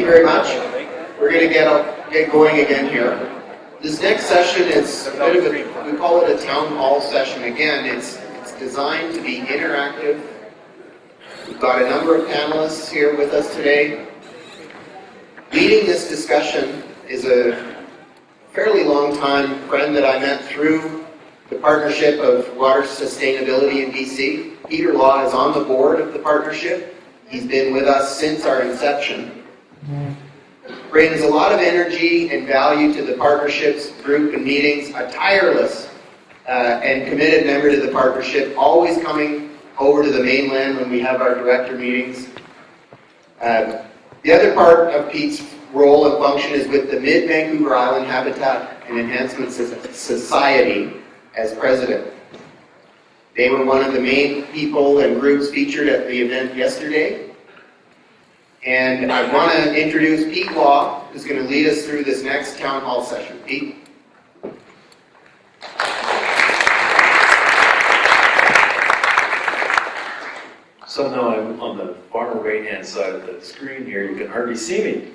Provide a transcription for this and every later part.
very much. We're going to get going again here. This next session is a bit of a, we call it a town hall session. Again, it's designed to be interactive. We've got a number of panelists here with us today. Leading this discussion is a fairly long time friend that I met through the partnership of water sustainability in BC. Peter Law is on the board of the partnership. He's been with us since our inception. Brings a lot of energy and value to the partnership's group and meetings, a tireless and committed member to the partnership, always coming over to the mainland when we have our director meetings. The other part of Pete's role and function is with the Mid-Vancouver Island Habitat and Enhancement Society as president. They were one of the main people and groups featured at the event yesterday. And I want to introduce Pete Law, who's going to lead us through this next town hall session. Pete? Somehow I'm on the far right-hand side of the screen here. You can hardly see me.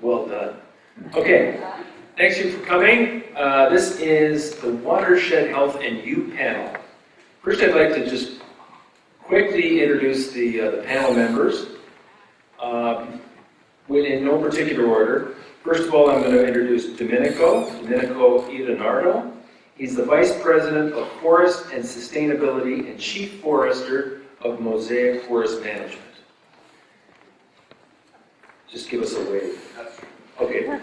Well done. Okay, thanks you for coming. This is the Watershed Health and You panel. First, I'd like to just quickly introduce the panel members. In no particular order. First of all, I'm going to introduce Domenico Idenardo. He's the Vice President of Forest and Sustainability and Chief Forester of Mosaic Forest Management. Just give us a wave. Okay.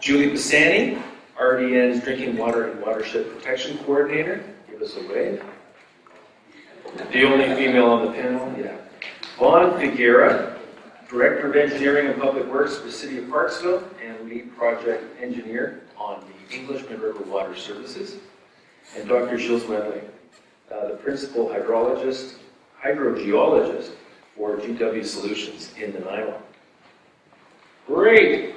Julie Pisani, RDN's Drinking Water and Watershed Protection Coordinator. Give us a wave. The only female on the panel, yeah. Vaughn Figuera, Director of Engineering and Public Works for the City of Parksville and Lead Project Engineer on the Englishman River Water Services. And Dr. Gilles Wedling, the Principal Hydrogeologist for GW Solutions in Nanaimo. Great!